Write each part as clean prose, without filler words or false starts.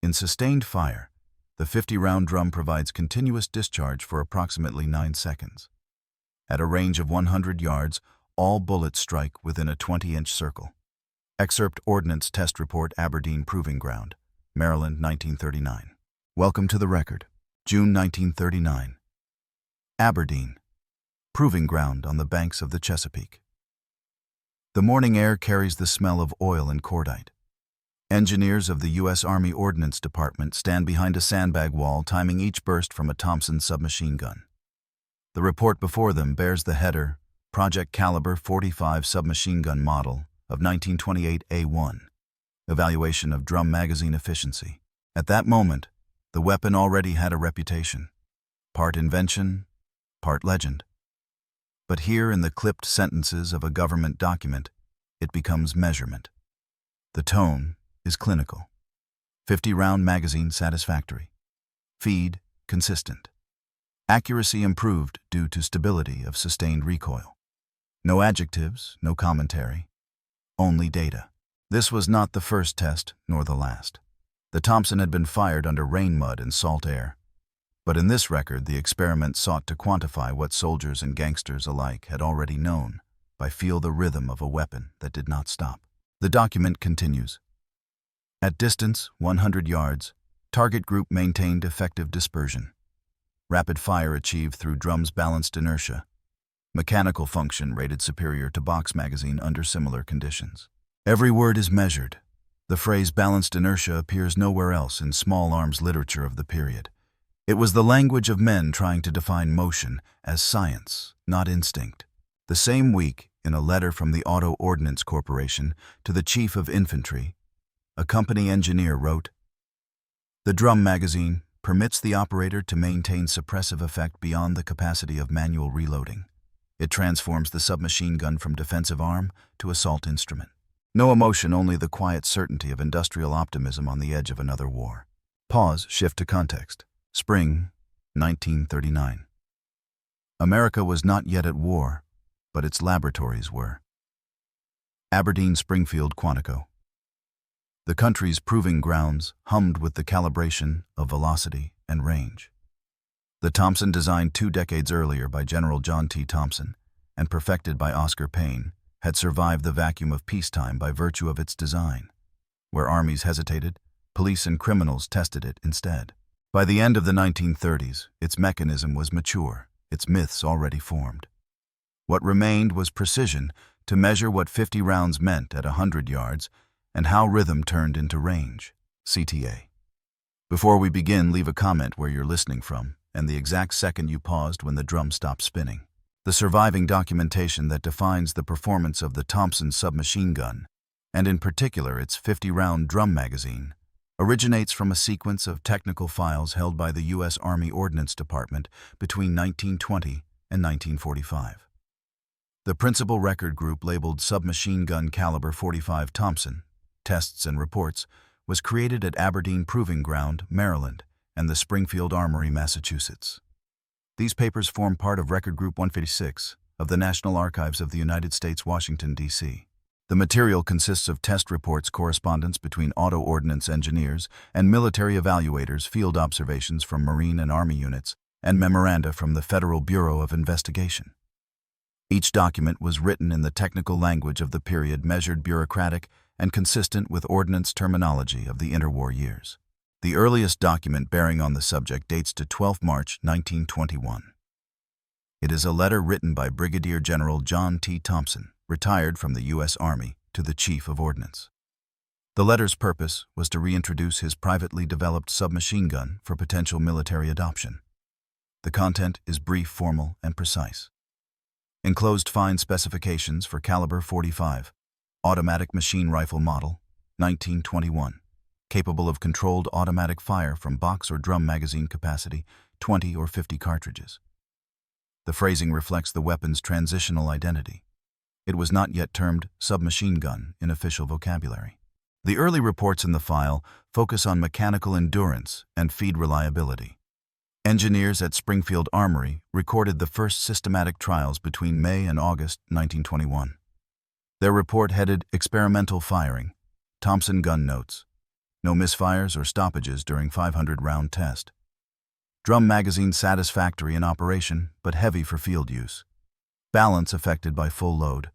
In sustained fire, the 50-round drum provides continuous discharge for approximately 9 seconds. At a range of 100 yards, all bullets strike within a 20-inch circle. Excerpt Ordnance Test Report, Aberdeen Proving Ground, Maryland, 1939. Welcome to the record. June 1939. Aberdeen. Proving ground on the banks of the Chesapeake. The morning air carries the smell of oil and cordite. Engineers of the U.S. Army Ordnance Department stand behind a sandbag wall, timing each burst from a Thompson submachine gun. The report before them bears the header, Project Caliber 45 Submachine Gun Model of 1928 A1. Evaluation of drum magazine efficiency. At that moment, the weapon already had a reputation. Part invention, part legend. But here in the clipped sentences of a government document, it becomes measurement. The tone is clinical. 50-round magazine satisfactory. Feed consistent. Accuracy improved due to stability of sustained recoil. No adjectives, no commentary, only data. This was not the first test, nor the last. The Thompson had been fired under rain, mud, and salt air. But in this record, the experiment sought to quantify what soldiers and gangsters alike had already known by feel the rhythm of a weapon that did not stop. The document continues. At distance, 100 yards, target group maintained effective dispersion. Rapid fire achieved through drum's balanced inertia. Mechanical function rated superior to box magazine under similar conditions. Every word is measured. The phrase balanced inertia appears nowhere else in small arms literature of the period. It was the language of men trying to define motion as science, not instinct. The same week, in a letter from the Auto Ordnance Corporation to the Chief of Infantry, a company engineer wrote, "The drum magazine permits the operator to maintain suppressive effect beyond the capacity of manual reloading. It transforms the submachine gun from defensive arm to assault instrument. No emotion, only the quiet certainty of industrial optimism on the edge of another war." Pause, shift to context. Spring, 1939. America was not yet at war, but its laboratories were. Aberdeen, Springfield, Quantico. The country's proving grounds hummed with the calibration of velocity and range. The Thompson, designed 2 decades earlier by General John T. Thompson and perfected by Oscar Payne, had survived the vacuum of peacetime by virtue of its design. Where armies hesitated, police and criminals tested it instead. By the end of the 1930s, its mechanism was mature, its myths already formed. What remained was precision to measure what 50 rounds meant at 100 yards and how rhythm turned into range. CTA. Before we begin, leave a comment where you're listening from and the exact second you paused when the drum stopped spinning. The surviving documentation that defines the performance of the Thompson submachine gun, and in particular its 50-round drum magazine, originates from a sequence of technical files held by the U.S. Army Ordnance Department between 1920 and 1945. The principal record group, labeled Submachine Gun Caliber 45 Thompson, Tests and Reports, was created at Aberdeen Proving Ground, Maryland, and the Springfield Armory, Massachusetts. These papers form part of Record Group 156 of the National Archives of the United States, Washington, D.C. The material consists of test reports, correspondence between auto ordnance engineers and military evaluators, field observations from Marine and Army units, and memoranda from the Federal Bureau of Investigation. Each document was written in the technical language of the period, measured, bureaucratic, and consistent with ordnance terminology of the interwar years. The earliest document bearing on the subject dates to 12 March 1921. It is a letter written by Brigadier General John T. Thompson, retired from the U.S. Army, to the Chief of Ordnance. The letter's purpose was to reintroduce his privately developed submachine gun for potential military adoption. The content is brief, formal, and precise. Enclosed fine specifications for Caliber 45, automatic machine rifle model, 1921, capable of controlled automatic fire from box or drum magazine capacity, 20 or 50 cartridges. The phrasing reflects the weapon's transitional identity. It was not yet termed submachine gun in official vocabulary. The early reports in the file focus on mechanical endurance and feed reliability. Engineers at Springfield Armory recorded the first systematic trials between May and August 1921. Their report, headed Experimental Firing, Thompson Gun Notes, No misfires or stoppages during 500-round test. Drum magazine satisfactory in operation, but heavy for field use. Balance affected by full load.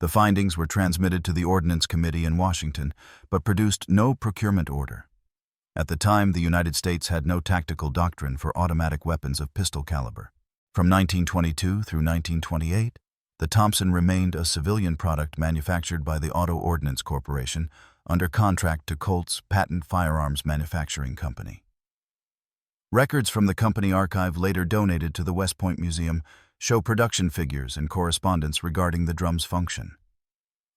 The findings were transmitted to the Ordnance Committee in Washington, but produced no procurement order. At the time, the United States had no tactical doctrine for automatic weapons of pistol caliber. From 1922 through 1928, the Thompson remained a civilian product manufactured by the Auto Ordnance Corporation under contract to Colt's Patent Firearms Manufacturing Company. Records from the company archive later donated to the West Point Museum show production figures and correspondence regarding the drum's function.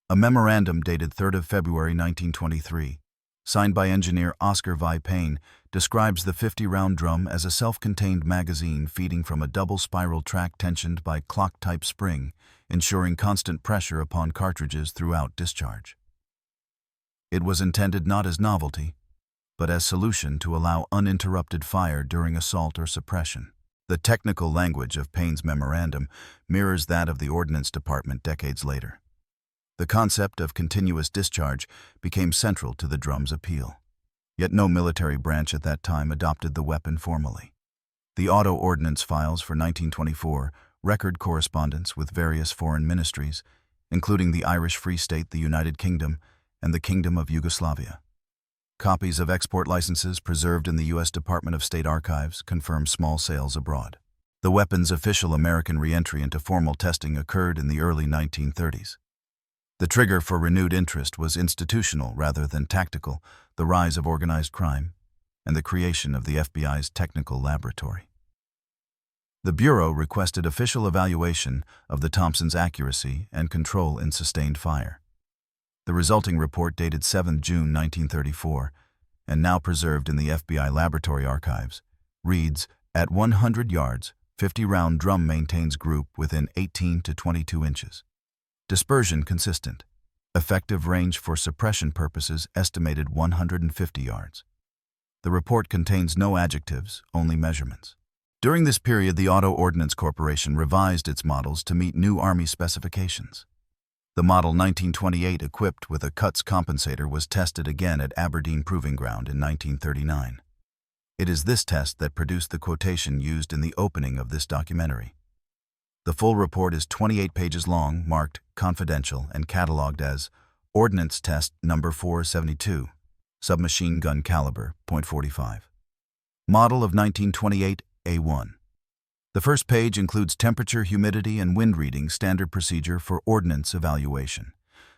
A memorandum dated 3 February 1923, signed by engineer Oscar V. Payne, describes the 50-round drum as a self-contained magazine feeding from a double spiral track tensioned by clock-type spring, ensuring constant pressure upon cartridges throughout discharge. It was intended not as novelty, but as solution to allow uninterrupted fire during assault or suppression. The technical language of Payne's memorandum mirrors that of the Ordnance Department decades later. The concept of continuous discharge became central to the drum's appeal. Yet no military branch at that time adopted the weapon formally. The Auto Ordnance files for 1924 record correspondence with various foreign ministries, including the Irish Free State, the United Kingdom, and the Kingdom of Yugoslavia. Copies of export licenses preserved in the U.S. Department of State archives confirm small sales abroad. The weapon's official American re-entry into formal testing occurred in the early 1930s. The trigger for renewed interest was institutional rather than tactical, the rise of organized crime, and the creation of the FBI's Technical Laboratory. The Bureau requested official evaluation of the Thompson's accuracy and control in sustained fire. The resulting report, dated 7 June 1934, and now preserved in the FBI laboratory archives, reads, "At 100 yards, 50-round drum maintains group within 18 to 22 inches. Dispersion consistent. Effective range for suppression purposes estimated 150 yards." The report contains no adjectives, only measurements. During this period, the Auto Ordnance Corporation revised its models to meet new Army specifications. The Model 1928, equipped with a Cutts compensator, was tested again at Aberdeen Proving Ground in 1939. It is this test that produced the quotation used in the opening of this documentary. The full report is 28 pages long, marked confidential, and catalogued as Ordnance Test Number 472, Submachine Gun Caliber, .45. Model of 1928, A1. The first page includes temperature, humidity, and wind reading standard procedure for ordnance evaluation.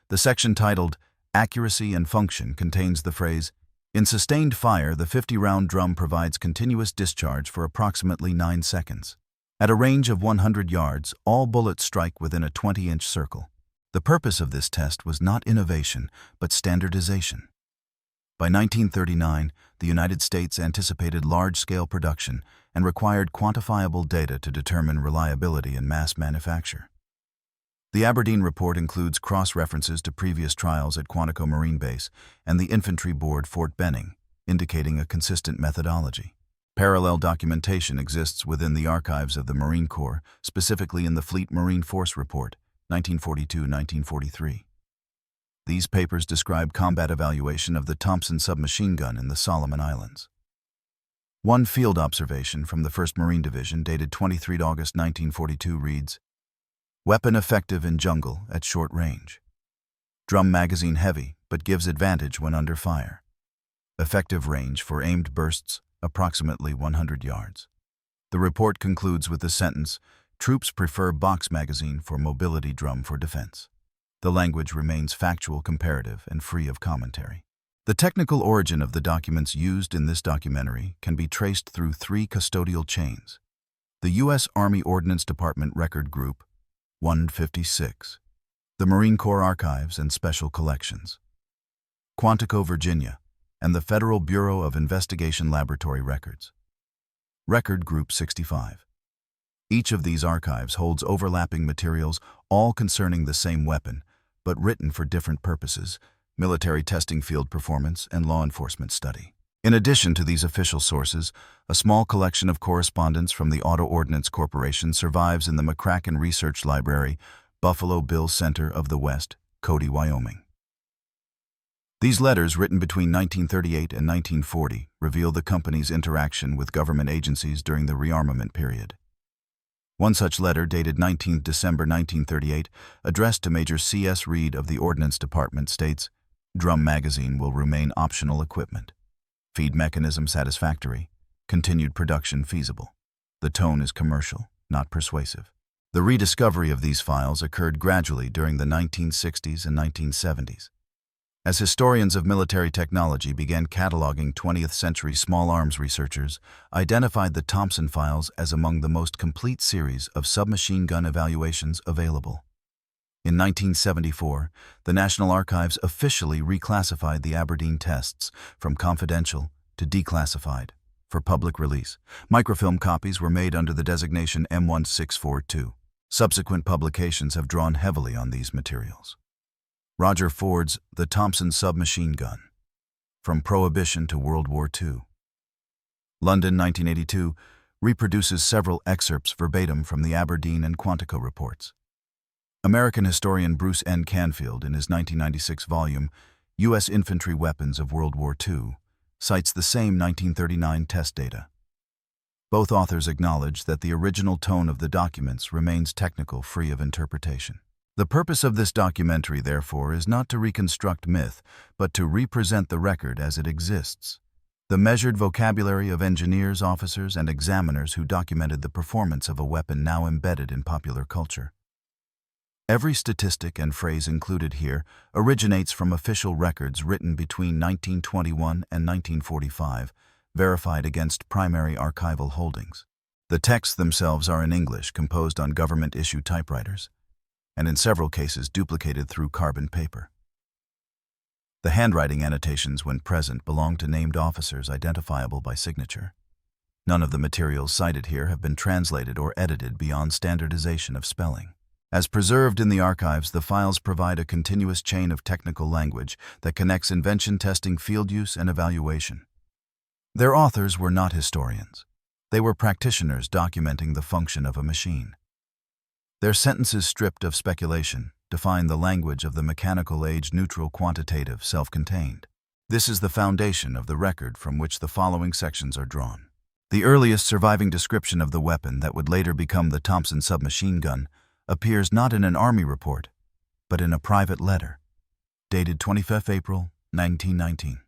The section titled Accuracy and Function contains the phrase, "In sustained fire, the 50-round drum provides continuous discharge for approximately 9 seconds. At a range of 100 yards, all bullets strike within a 20-inch circle." The purpose of this test was not innovation, but standardization. By 1939, the United States anticipated large-scale production and required quantifiable data to determine reliability in mass manufacture. The Aberdeen report includes cross-references to previous trials at Quantico Marine Base and the Infantry Board Fort Benning, indicating a consistent methodology. Parallel documentation exists within the archives of the Marine Corps, specifically in the Fleet Marine Force Report, 1942-1943. These papers describe combat evaluation of the Thompson submachine gun in the Solomon Islands. One field observation from the 1st Marine Division, dated 23 August 1942, reads, "Weapon effective in jungle at short range. Drum magazine heavy, but gives advantage when under fire. Effective range for aimed bursts, approximately 100 yards." The report concludes with the sentence, "Troops prefer box magazine for mobility drum for defense." The language remains factual, comparative, and free of commentary. The technical origin of the documents used in this documentary can be traced through 3 custodial chains. The U.S. Army Ordnance Department Record Group, 156. The Marine Corps Archives and Special Collections, Quantico, Virginia, and the Federal Bureau of Investigation Laboratory Records. Record Group 65. Each of these archives holds overlapping materials, all concerning the same weapon, but written for different purposes: military testing, field performance, and law enforcement study. In addition to these official sources, a small collection of correspondence from the Auto Ordnance Corporation survives in the McCracken Research Library, Buffalo Bill Center of the West, Cody, Wyoming. These letters, written between 1938 and 1940, reveal the company's interaction with government agencies during the rearmament period. One such letter, dated 19 December 1938, addressed to Major C.S. Reed of the Ordnance Department, states, "Drum magazine will remain optional equipment. Feed mechanism satisfactory. Continued production feasible. The tone is commercial, not persuasive." The rediscovery of these files occurred gradually during the 1960s and 1970s. As historians of military technology began cataloging 20th-century small arms, researchers identified the Thompson files as among the most complete series of submachine gun evaluations available. In 1974, the National Archives officially reclassified the Aberdeen tests from confidential to declassified for public release. Microfilm copies were made under the designation M1642. Subsequent publications have drawn heavily on these materials. Roger Ford's The Thompson Submachine Gun, From Prohibition to World War II. London, 1982, reproduces several excerpts verbatim from the Aberdeen and Quantico reports. American historian Bruce N. Canfield, in his 1996 volume, U.S. Infantry Weapons of World War II, cites the same 1939 test data. Both authors acknowledge that the original tone of the documents remains technical, free of interpretation. The purpose of this documentary, therefore, is not to reconstruct myth, but to represent the record as it exists. The measured vocabulary of engineers, officers, and examiners who documented the performance of a weapon now embedded in popular culture. Every statistic and phrase included here originates from official records written between 1921 and 1945, verified against primary archival holdings. The texts themselves are in English, composed on government-issued typewriters, and in several cases duplicated through carbon paper. The handwriting annotations, when present, belong to named officers identifiable by signature. None of the materials cited here have been translated or edited beyond standardization of spelling. As preserved in the archives, the files provide a continuous chain of technical language that connects invention, testing, field use, and evaluation. Their authors were not historians. They were practitioners documenting the function of a machine. Their sentences, stripped of speculation, define the language of the mechanical age, neutral, quantitative, self-contained. This is the foundation of the record from which the following sections are drawn. The earliest surviving description of the weapon that would later become the Thompson submachine gun appears not in an Army report, but in a private letter, dated 25 April 1919.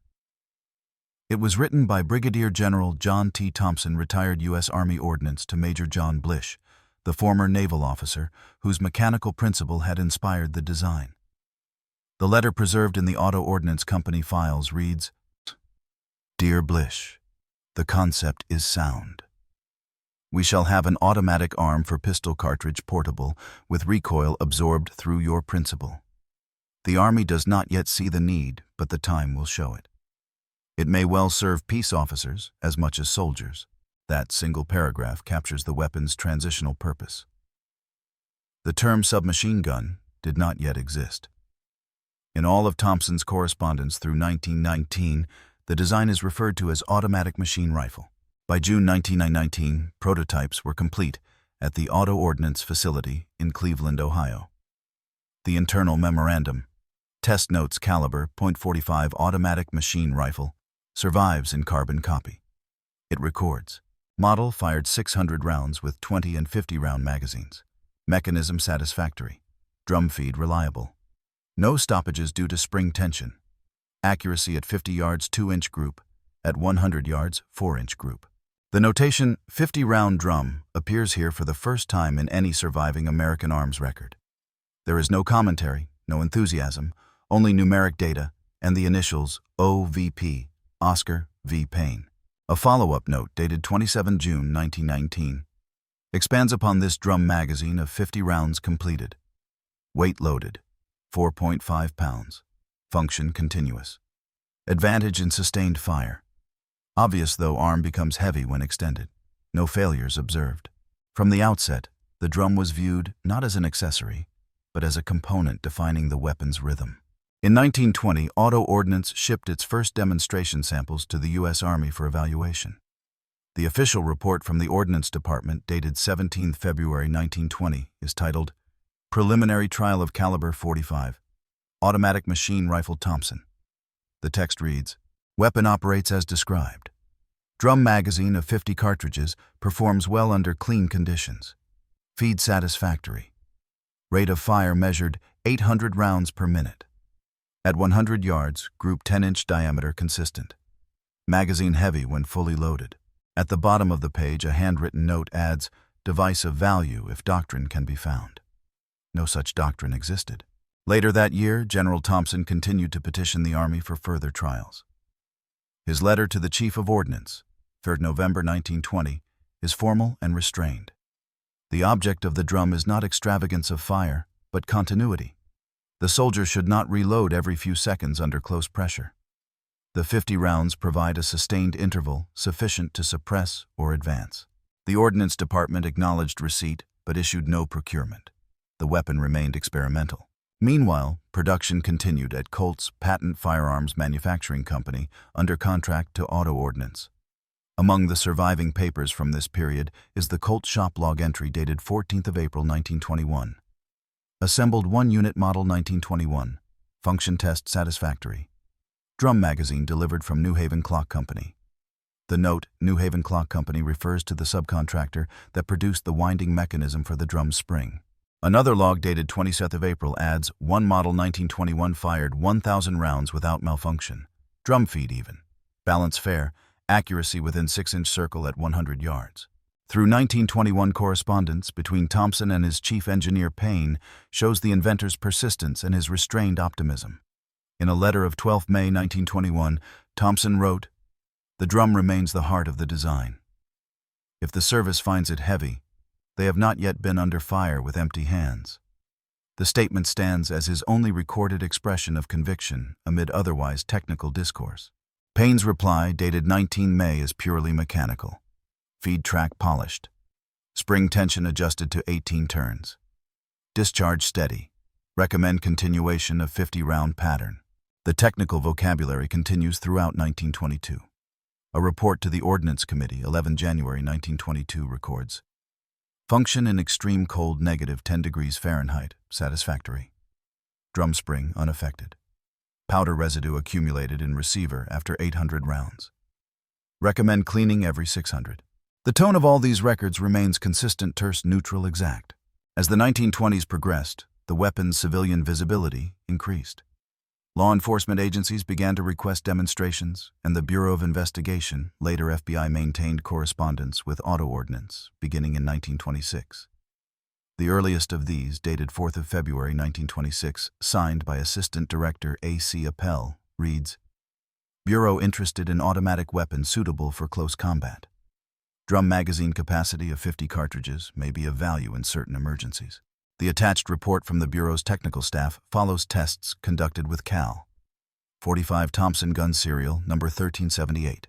It was written by Brigadier General John T. Thompson, retired U.S. Army Ordnance, to Major John Blish, the former naval officer whose mechanical principle had inspired the design. The letter, preserved in the Auto Ordnance Company files, reads, "Dear Blish, the concept is sound. We shall have an automatic arm for pistol cartridge, portable, with recoil absorbed through your principle. The Army does not yet see the need, but the time will show it. It may well serve peace officers as much as soldiers." That single paragraph captures the weapon's transitional purpose. The term submachine gun did not yet exist. In all of Thompson's correspondence through 1919, the design is referred to as automatic machine rifle. By June 1919, prototypes were complete at the Auto Ordnance facility in Cleveland, Ohio. The internal memorandum, "Test Notes Caliber .45 Automatic Machine Rifle," survives in carbon copy. It records, "Model fired 600 rounds with 20 and 50-round magazines. Mechanism satisfactory. Drum feed reliable. No stoppages due to spring tension. Accuracy at 50 yards 2-inch group, at 100 yards 4-inch group." The notation 50-round drum appears here for the first time in any surviving American arms record. There is no commentary, no enthusiasm, only numeric data and the initials OVP, Oscar V. Payne. A follow-up note dated 27 June 1919 expands upon this drum magazine of 50 rounds completed. Weight loaded, 4.5 pounds. Function continuous. Advantage in sustained fire. Obvious, though arm becomes heavy when extended. No failures observed. From the outset, the drum was viewed not as an accessory, but as a component defining the weapon's rhythm. In 1920, Auto Ordnance shipped its first demonstration samples to the U.S. Army for evaluation. The official report from the Ordnance Department, dated 17 February 1920, is titled, "Preliminary Trial of Caliber .45, Automatic Machine Rifle Thompson." The text reads, "Weapon operates as described. Drum magazine of 50 cartridges performs well under clean conditions. Feed satisfactory. Rate of fire measured 800 rounds per minute. At 100 yards, group 10-inch diameter consistent. Magazine heavy when fully loaded." At the bottom of the page, a handwritten note adds, "Device of value if doctrine can be found." No such doctrine existed. Later that year, General Thompson continued to petition the Army for further trials. His letter to the Chief of Ordnance, 3rd November 1920, is formal and restrained. The object of the drum is not extravagance of fire, but continuity. The soldier should not reload every few seconds under close pressure. The 50 rounds provide a sustained interval sufficient to suppress or advance. The Ordnance Department acknowledged receipt but issued no procurement. The weapon remained experimental. Meanwhile, production continued at Colt's Patent Firearms Manufacturing Company under contract to Auto Ordnance. Among the surviving papers from this period is the Colt shop log entry dated 14th of April 1921. Assembled 1 unit model 1921. Function test satisfactory. Drum magazine delivered from New Haven Clock Company. The note, New Haven Clock Company, refers to the subcontractor that produced the winding mechanism for the drum spring. Another log dated 27th of April adds, 1 model 1921 fired 1,000 rounds without malfunction. Drum feed even. Balance fair. Accuracy within 6-inch circle at 100 yards. Through 1921 correspondence between Thompson and his chief engineer Payne shows the inventor's persistence and his restrained optimism. In a letter of 12 May 1921, Thompson wrote, "The drum remains the heart of the design. If the service finds it heavy, they have not yet been under fire with empty hands." The statement stands as his only recorded expression of conviction amid otherwise technical discourse. Payne's reply, dated 19 May, is purely mechanical. Feed track polished. Spring tension adjusted to 18 turns. Discharge steady. Recommend continuation of 50-round pattern. The technical vocabulary continues throughout 1922. A report to the Ordnance Committee, 11 January 1922, records, "Function in extreme cold -10 degrees Fahrenheit, satisfactory. Drum spring unaffected. Powder residue accumulated in receiver after 800 rounds. Recommend cleaning every 600. The tone of all these records remains consistent, terse, neutral, exact. As the 1920s progressed, the weapon's civilian visibility increased. Law enforcement agencies began to request demonstrations, and the Bureau of Investigation, later FBI, maintained correspondence with Auto Ordnance, beginning in 1926. The earliest of these, dated 4th of February 1926, signed by Assistant Director A.C. Appel, reads, "Bureau interested in automatic weapon suitable for close combat. Drum magazine capacity of 50 cartridges may be of value in certain emergencies." The attached report from the Bureau's technical staff follows tests conducted with Cal. 45 Thompson gun serial number 1378.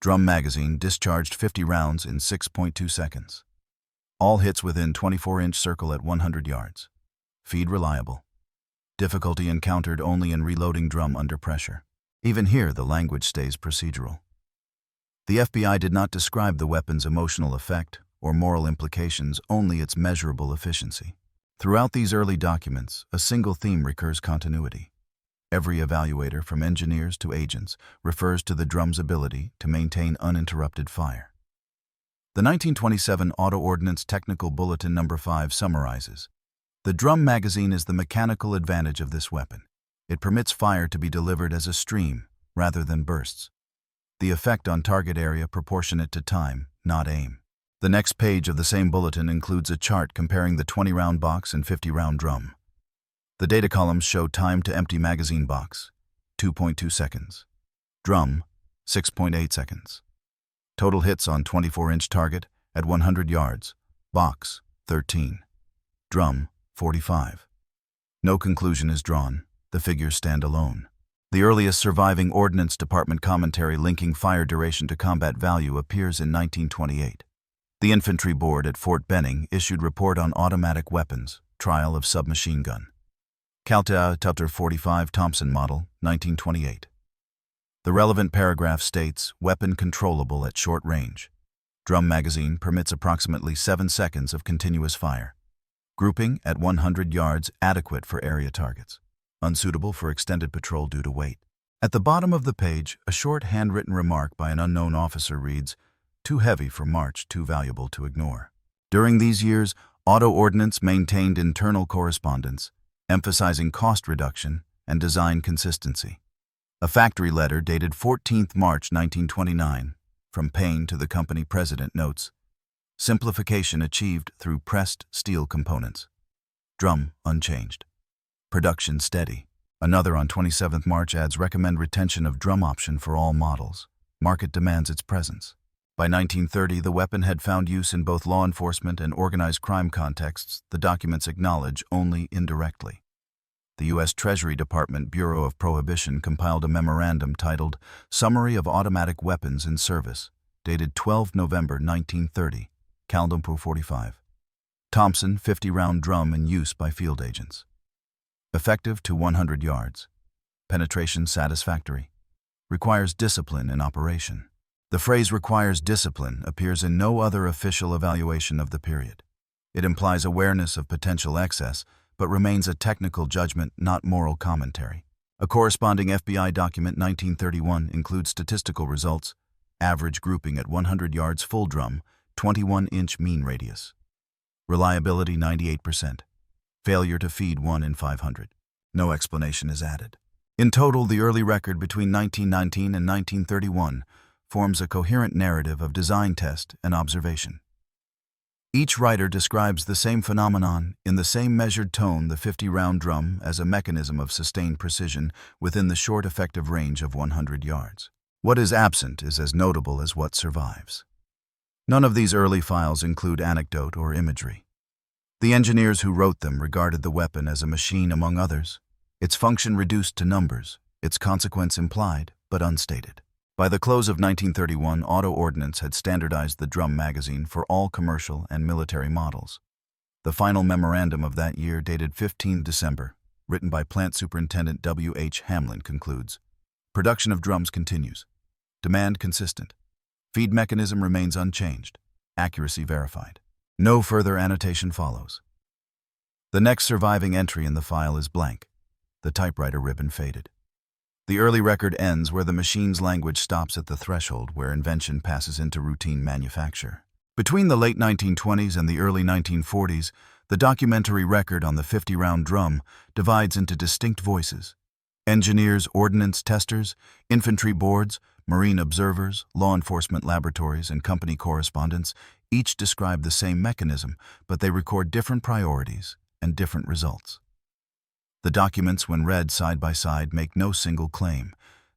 Drum magazine discharged 50 rounds in 6.2 seconds. All hits within 24-inch circle at 100 yards. Feed reliable. Difficulty encountered only in reloading drum under pressure. Even here, the language stays procedural. The FBI did not describe the weapon's emotional effect or moral implications, only its measurable efficiency. Throughout these early documents, a single theme recurs: continuity. Every evaluator, from engineers to agents, refers to the drum's ability to maintain uninterrupted fire. The 1927 Auto Ordnance Technical Bulletin No. 5 summarizes, "The drum magazine is the mechanical advantage of this weapon. It permits fire to be delivered as a stream rather than bursts. The effect on target area proportionate to time, not aim." The next page of the same bulletin includes a chart comparing the 20-round box and 50-round drum. The data columns show time to empty magazine box, 2.2 seconds. Drum, 6.8 seconds. Total hits on 24-inch target at 100 yards. Box, 13. Drum, 45. No conclusion is drawn. The figures stand alone. The earliest surviving Ordnance Department commentary linking fire duration to combat value appears in 1928. The Infantry Board at Fort Benning issued report on automatic weapons, trial of submachine gun. Calta Tutter 45 Thompson model, 1928. The relevant paragraph states, weapon controllable at short range. Drum magazine permits approximately 7 seconds of continuous fire. Grouping at 100 yards adequate for area targets. Unsuitable for extended patrol due to weight. At the bottom of the page, a short handwritten remark by an unknown officer reads, "Too heavy for March, too valuable to ignore." During these years, Auto Ordnance maintained internal correspondence, emphasizing cost reduction and design consistency. A factory letter dated 14 March 1929 from Payne to the company president notes, "Simplification achieved through pressed steel components. Drum unchanged. Production steady." Another on 27 March adds, "Recommend retention of drum option for all models. Market demands its presence." By 1930, the weapon had found use in both law enforcement and organized crime contexts, the documents acknowledge only indirectly. The U.S. Treasury Department Bureau of Prohibition compiled a memorandum titled Summary of Automatic Weapons in Service, dated 12 November 1930, Calendar 45. Thompson 50-round drum in use by field agents. Effective to 100 yards. Penetration satisfactory. Requires discipline in operation. The phrase "requires discipline" appears in no other official evaluation of the period. It implies awareness of potential excess, but remains a technical judgment, not moral commentary. A corresponding FBI document 1931 includes statistical results: average grouping at 100 yards full drum, 21-inch mean radius. Reliability 98%. Failure to feed 1 in 500. No explanation is added. In total, the early record between 1919 and 1931 forms a coherent narrative of design, test, and observation. Each writer describes the same phenomenon in the same measured tone, the 50-round drum as a mechanism of sustained precision within the short effective range of 100 yards. What is absent is as notable as what survives. None of these early files include anecdote or imagery. The engineers who wrote them regarded the weapon as a machine among others, its function reduced to numbers, its consequence implied but unstated. By the close of 1931, Auto Ordnance had standardized the drum magazine for all commercial and military models. The final memorandum of that year, dated 15 December, written by Plant Superintendent W. H. Hamlin, concludes, "Production of drums continues. Demand consistent. Feed mechanism remains unchanged. Accuracy verified." No further annotation follows. The next surviving entry in the file is blank. The typewriter ribbon faded. The early record ends where the machine's language stops at the threshold where invention passes into routine manufacture. Between the late 1920s and the early 1940s, the documentary record on the 50-round drum divides into distinct voices: engineers, ordnance testers, infantry boards, marine observers, law enforcement laboratories, and company correspondents. Each describe the same mechanism, but they record different priorities and different results. The documents, when read side by side, make no single claim.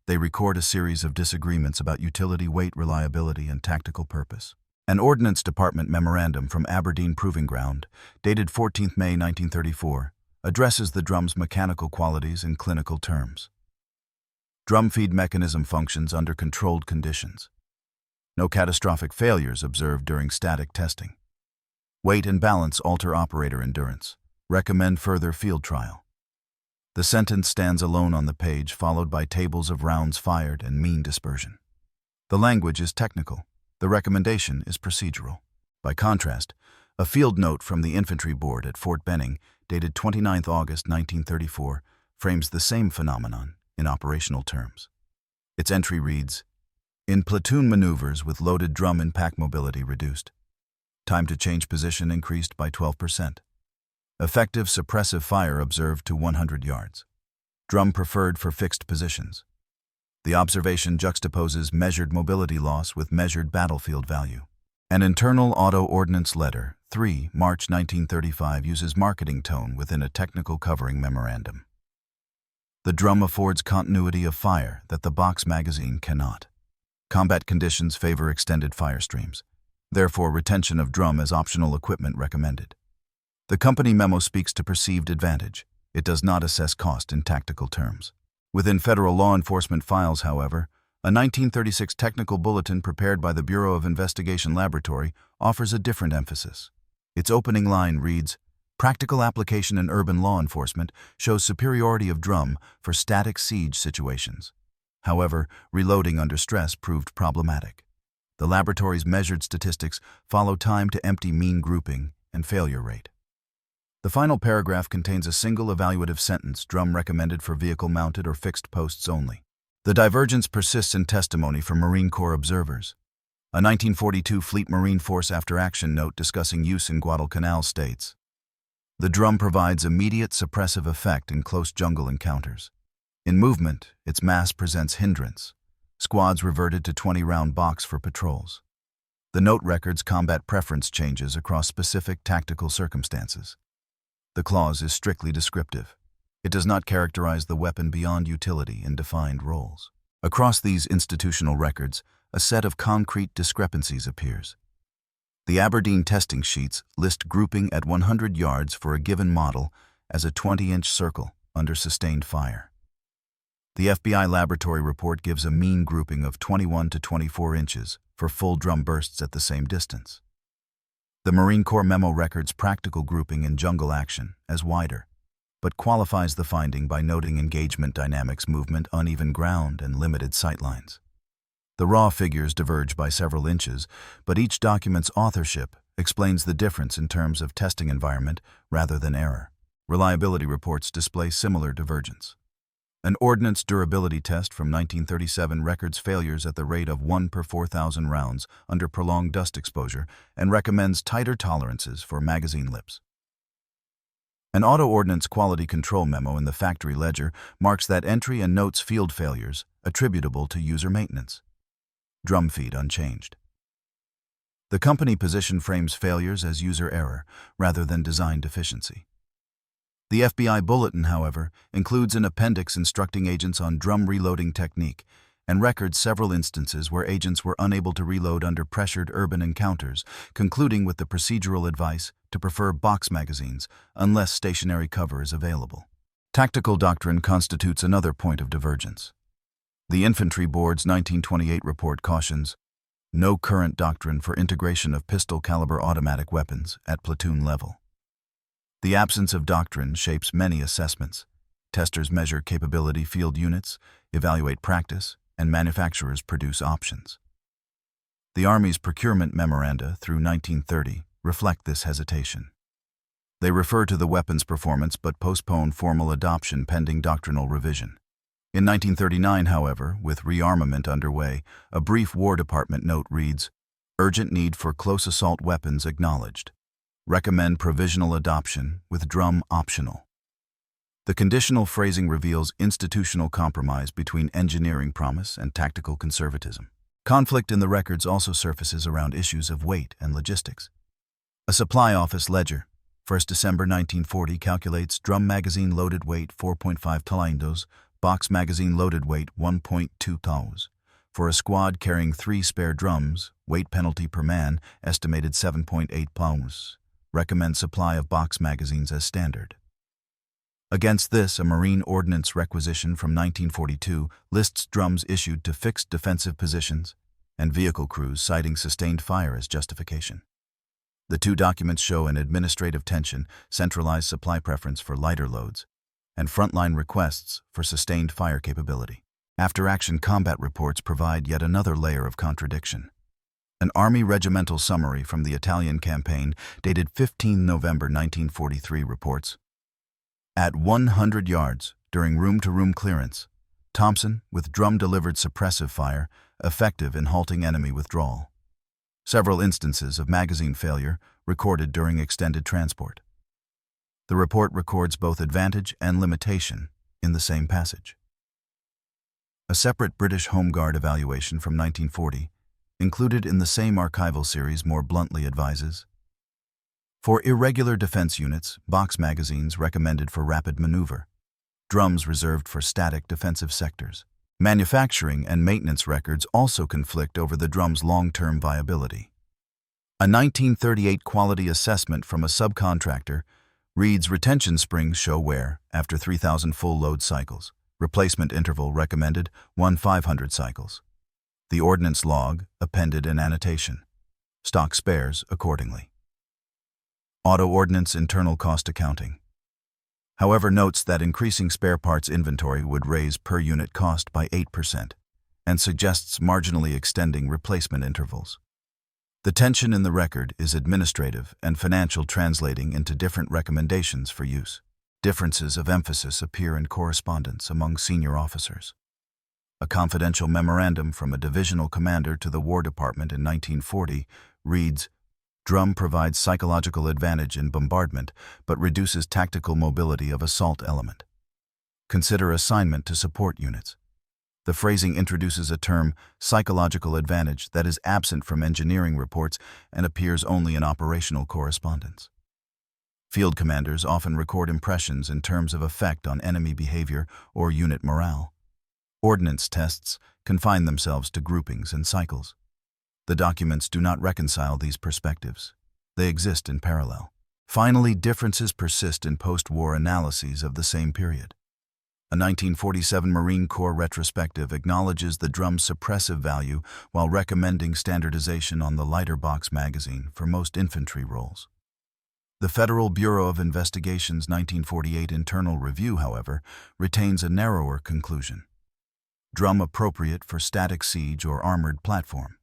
They record a series of disagreements about utility, weight, reliability, and tactical purpose. An Ordnance Department memorandum from Aberdeen Proving Ground, dated 14 May 1934, addresses the drum's mechanical qualities in clinical terms. Drum feed mechanism functions under controlled conditions. No catastrophic failures observed during static testing. Weight and balance alter operator endurance. Recommend further field trial. The sentence stands alone on the page, followed by tables of rounds fired and mean dispersion. The language is technical. The recommendation is procedural. By contrast, a field note from the Infantry Board at Fort Benning, dated 29 August 1934, frames the same phenomenon in operational terms. Its entry reads, "In platoon maneuvers with loaded drum impact mobility reduced. Time to change position increased by 12%. Effective suppressive fire observed to 100 yards. Drum preferred for fixed positions." The observation juxtaposes measured mobility loss with measured battlefield value. An internal Auto Ordnance letter, 3 March 1935, uses marketing tone within a technical covering memorandum. The drum affords continuity of fire that the box magazine cannot. Combat conditions favor extended fire streams. Therefore, retention of drum as optional equipment recommended. The company memo speaks to perceived advantage. It does not assess cost in tactical terms. Within federal law enforcement files, however, a 1936 technical bulletin prepared by the Bureau of Investigation Laboratory offers a different emphasis. Its opening line reads, "Practical application in urban law enforcement shows superiority of drum for static siege situations." However, reloading under stress proved problematic. The laboratory's measured statistics follow time to empty mean grouping and failure rate. The final paragraph contains a single evaluative sentence: "Drum recommended for vehicle-mounted or fixed posts only." The divergence persists in testimony from Marine Corps observers. A 1942 Fleet Marine Force after-action note discussing use in Guadalcanal states, "The drum provides immediate suppressive effect in close jungle encounters. In movement, its mass presents hindrance. Squads reverted to 20-round box for patrols." The note records combat preference changes across specific tactical circumstances. The clause is strictly descriptive. It does not characterize the weapon beyond utility in defined roles. Across these institutional records, a set of concrete discrepancies appears. The Aberdeen testing sheets list grouping at 100 yards for a given model as a 20-inch circle under sustained fire. The FBI laboratory report gives a mean grouping of 21 to 24 inches for full drum bursts at the same distance. The Marine Corps memo records practical grouping in jungle action as wider, but qualifies the finding by noting engagement dynamics, movement, uneven ground, and limited sightlines. The raw figures diverge by several inches, but each document's authorship explains the difference in terms of testing environment rather than error. Reliability reports display similar divergence. An ordnance durability test from 1937 records failures at the rate of 1 per 4,000 rounds under prolonged dust exposure and recommends tighter tolerances for magazine lips. An auto ordnance quality control memo in the factory ledger marks that entry and notes field failures attributable to user maintenance. Drum feed unchanged. The company position frames failures as user error rather than design deficiency. The FBI bulletin, however, includes an appendix instructing agents on drum reloading technique and records several instances where agents were unable to reload under pressured urban encounters, concluding with the procedural advice to prefer box magazines unless stationary cover is available. Tactical doctrine constitutes another point of divergence. The Infantry Board's 1928 report cautions, "No current doctrine for integration of pistol-caliber automatic weapons at platoon level." The absence of doctrine shapes many assessments. Testers measure capability field units, evaluate practice, and manufacturers produce options. The Army's procurement memoranda through 1930 reflect this hesitation. They refer to the weapon's performance but postpone formal adoption pending doctrinal revision. In 1939, however, with rearmament underway, a brief War Department note reads, "Urgent need for close assault weapons acknowledged. Recommend provisional adoption with drum optional." The conditional phrasing reveals institutional compromise between engineering promise and tactical conservatism. Conflict in the records also surfaces around issues of weight and logistics. A supply office ledger, 1 December 1940, calculates drum magazine loaded weight 4.5 kilos, box magazine loaded weight 1.2 kilos. For a squad carrying 3 spare drums, weight penalty per man estimated 7.8 kilos. Recommend supply of box magazines as standard. Against this, a Marine Ordnance requisition from 1942 lists drums issued to fixed defensive positions and vehicle crews citing sustained fire as justification. The two documents show an administrative tension, centralized supply preference for lighter loads, and frontline requests for sustained fire capability. After-action combat reports provide yet another layer of contradiction. An Army regimental summary from the Italian campaign, dated 15 November 1943, reports, "At 100 yards, during room-to-room clearance, Thompson, with drum delivered suppressive fire, effective in halting enemy withdrawal. Several instances of magazine failure recorded during extended transport." The report records both advantage and limitation in the same passage. A separate British Home Guard evaluation from 1940, included in the same archival series, more bluntly advises, "For irregular defense units, box magazines recommended for rapid maneuver. Drums reserved for static defensive sectors." Manufacturing and maintenance records also conflict over the drum's long-term viability. A 1938 quality assessment from a subcontractor reads, "Retention springs show wear after 3,000 full load cycles. Replacement interval recommended 1/500 cycles." The ordnance log appended an annotation. Stock spares accordingly. Auto Ordnance internal cost accounting, however, notes that increasing spare parts inventory would raise per unit cost by 8% and suggests marginally extending replacement intervals. The tension in the record is administrative and financial, translating into different recommendations for use. Differences of emphasis appear in correspondence among senior officers. A confidential memorandum from a divisional commander to the War Department in 1940 reads, "Drum provides psychological advantage in bombardment, but reduces tactical mobility of assault element. Consider assignment to support units." The phrasing introduces a term, psychological advantage, that is absent from engineering reports and appears only in operational correspondence. Field commanders often record impressions in terms of effect on enemy behavior or unit morale. Ordnance tests confine themselves to groupings and cycles. The documents do not reconcile these perspectives. They exist in parallel. Finally, differences persist in post-war analyses of the same period. A 1947 Marine Corps retrospective acknowledges the drum's suppressive value while recommending standardization on the lighter box magazine for most infantry roles. The Federal Bureau of Investigation's 1948 internal review, however, retains a narrower conclusion. Drum appropriate for static siege or armored platform,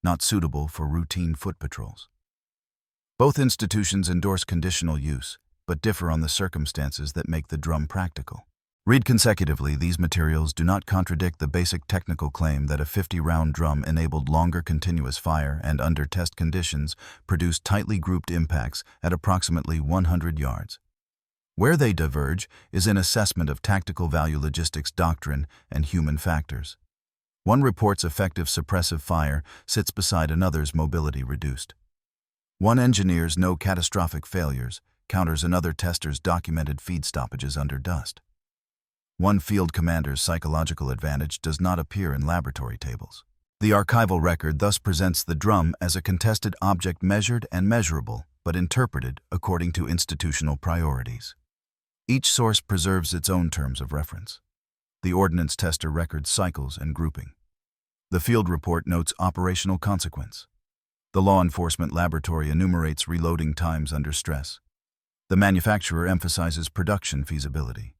not suitable for routine foot patrols. Both institutions endorse conditional use, but differ on the circumstances that make the drum practical. Read consecutively, these materials do not contradict the basic technical claim that a 50-round drum enabled longer continuous fire and, under test conditions, produced tightly grouped impacts at approximately 100 yards. Where they diverge is in assessment of tactical value logistics doctrine and human factors. One report's effective suppressive fire sits beside another's mobility reduced. One engineer's no catastrophic failures counters another tester's documented feed stoppages under dust. One field commander's psychological advantage does not appear in laboratory tables. The archival record thus presents the drum as a contested object measured and measurable, but interpreted according to institutional priorities. Each source preserves its own terms of reference. The ordnance tester records cycles and grouping. The field report notes operational consequence. The law enforcement laboratory enumerates reloading times under stress. The manufacturer emphasizes production feasibility.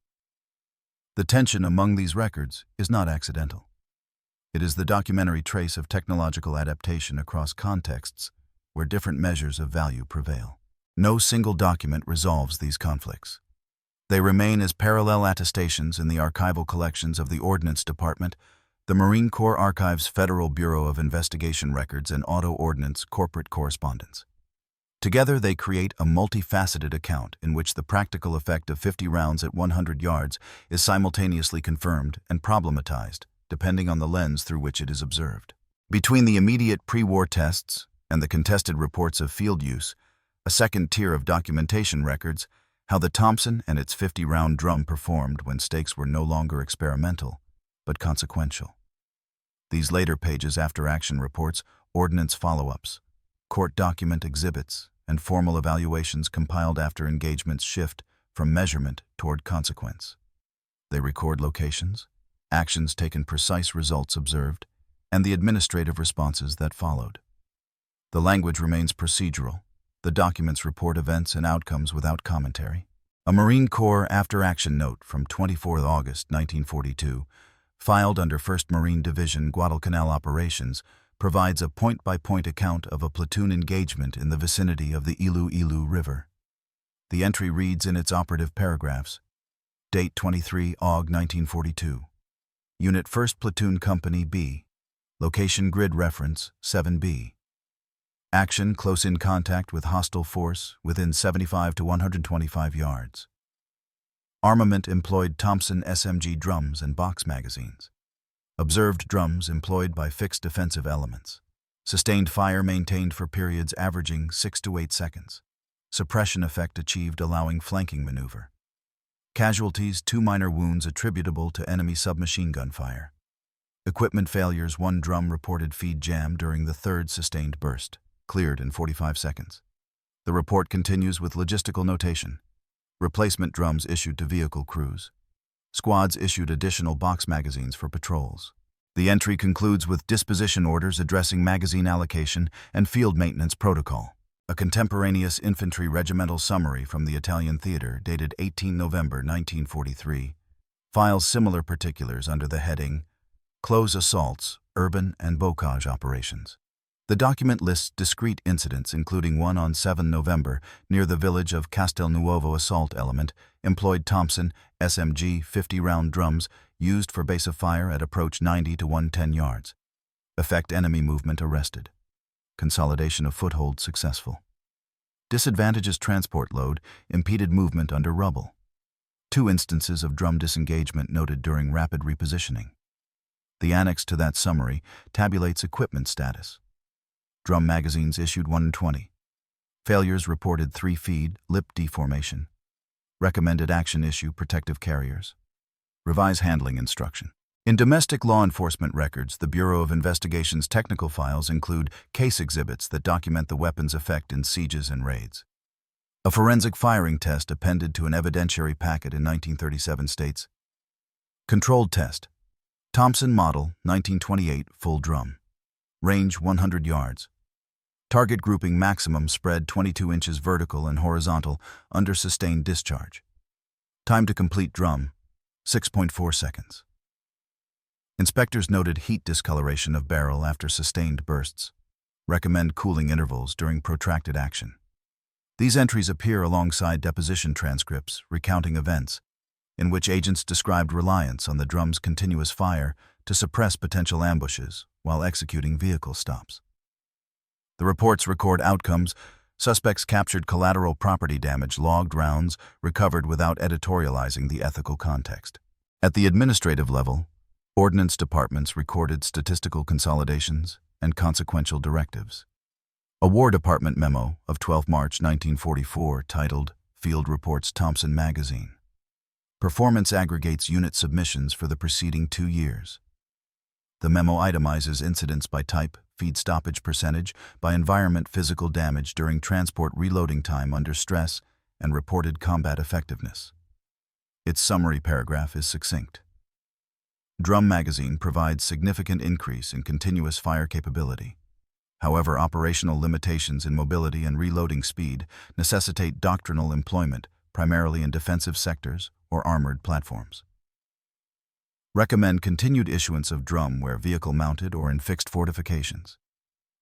The tension among these records is not accidental. It is the documentary trace of technological adaptation across contexts where different measures of value prevail. No single document resolves these conflicts. They remain as parallel attestations in the archival collections of the Ordnance Department, the Marine Corps Archives Federal Bureau of Investigation Records, and Auto Ordnance Corporate Correspondence. Together they create a multifaceted account in which the practical effect of 50 rounds at 100 yards is simultaneously confirmed and problematized, depending on the lens through which it is observed. Between the immediate pre-war tests and the contested reports of field use, a second tier of documentation records how the Thompson and its 50-round drum performed when stakes were no longer experimental, but consequential. These later pages after-action reports, ordnance follow-ups, court document exhibits, and formal evaluations compiled after engagements shift from measurement toward consequence. They record locations, actions taken, precise results observed, and the administrative responses that followed. The language remains procedural. The documents report events and outcomes without commentary. A Marine Corps after-action note from 24 August 1942, filed under 1st Marine Division Guadalcanal Operations, provides a point-by-point account of a platoon engagement in the vicinity of the Iloilo River. The entry reads in its operative paragraphs, date 23 Aug 1942, Unit 1st Platoon Company B, location grid reference 7B. Action close in contact with hostile force within 75 to 125 yards. Armament employed Thompson SMG drums and box magazines. Observed drums employed by fixed defensive elements. Sustained fire maintained for periods averaging 6 to 8 seconds. Suppression effect achieved allowing flanking maneuver. Casualties: 2 minor wounds attributable to enemy submachine gun fire. Equipment failures: 1 drum reported feed jam during the 3rd sustained burst. Cleared in 45 seconds. The report continues with logistical notation. Replacement drums issued to vehicle crews. Squads issued additional box magazines for patrols. The entry concludes with disposition orders addressing magazine allocation and field maintenance protocol. A contemporaneous infantry regimental summary from the Italian theater dated 18 November 1943 files similar particulars under the heading Close Assaults, Urban and Bocage Operations. The document lists discrete incidents, including one on 7 November near the village of Castelnuovo. Assault element employed Thompson SMG 50-round drums used for base of fire at approach 90 to 110 yards. Effect enemy movement arrested. Consolidation of foothold successful. Disadvantages transport load impeded movement under rubble. 2 instances of drum disengagement noted during rapid repositioning. The annex to that summary tabulates equipment status. Drum magazines issued 1 in 20. Failures reported 3 feed, lip deformation. Recommended action issue protective carriers. Revise handling instruction. In domestic law enforcement records, the Bureau of Investigation's technical files include case exhibits that document the weapon's effect in sieges and raids. A forensic firing test appended to an evidentiary packet in 1937 states, controlled test. Thompson model, 1928, full drum. Range 100 yards. Target grouping maximum spread 22 inches vertical and horizontal under sustained discharge. Time to complete drum, 6.4 seconds. Inspectors noted heat discoloration of barrel after sustained bursts. Recommend cooling intervals during protracted action. These entries appear alongside deposition transcripts recounting events in which agents described reliance on the drum's continuous fire to suppress potential ambushes while executing vehicle stops. The reports record outcomes. Suspects captured collateral property damage, logged rounds, recovered without editorializing the ethical context. At the administrative level, ordnance departments recorded statistical consolidations and consequential directives. A War Department memo of 12 March 1944 titled Field Reports Thompson Magazine. Performance aggregates unit submissions for the preceding 2 years. The memo itemizes incidents by type, feed stoppage percentage, by environment, physical damage during transport, reloading time under stress, and reported combat effectiveness. Its summary paragraph is succinct. Drum magazine provides significant increase in continuous fire capability. However, operational limitations in mobility and reloading speed necessitate doctrinal employment, primarily in defensive sectors or armored platforms. Recommend continued issuance of drum where vehicle mounted or in fixed fortifications.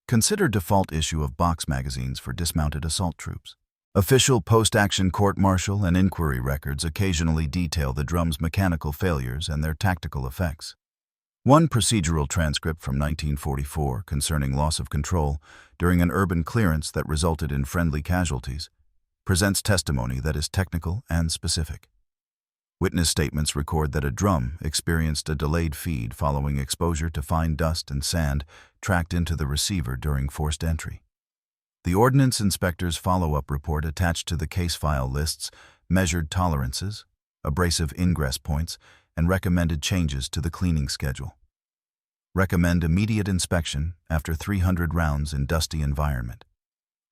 Consider default issue of box magazines for dismounted assault troops. Official post-action court-martial and inquiry records occasionally detail the drum's mechanical failures and their tactical effects. One procedural transcript from 1944 concerning loss of control during an urban clearance that resulted in friendly casualties presents testimony that is technical and specific. Witness statements record that a drum experienced a delayed feed following exposure to fine dust and sand tracked into the receiver during forced entry. The Ordnance Inspector's follow-up report attached to the case file lists measured tolerances, abrasive ingress points, and recommended changes to the cleaning schedule. Recommend immediate inspection after 300 rounds in dusty environment.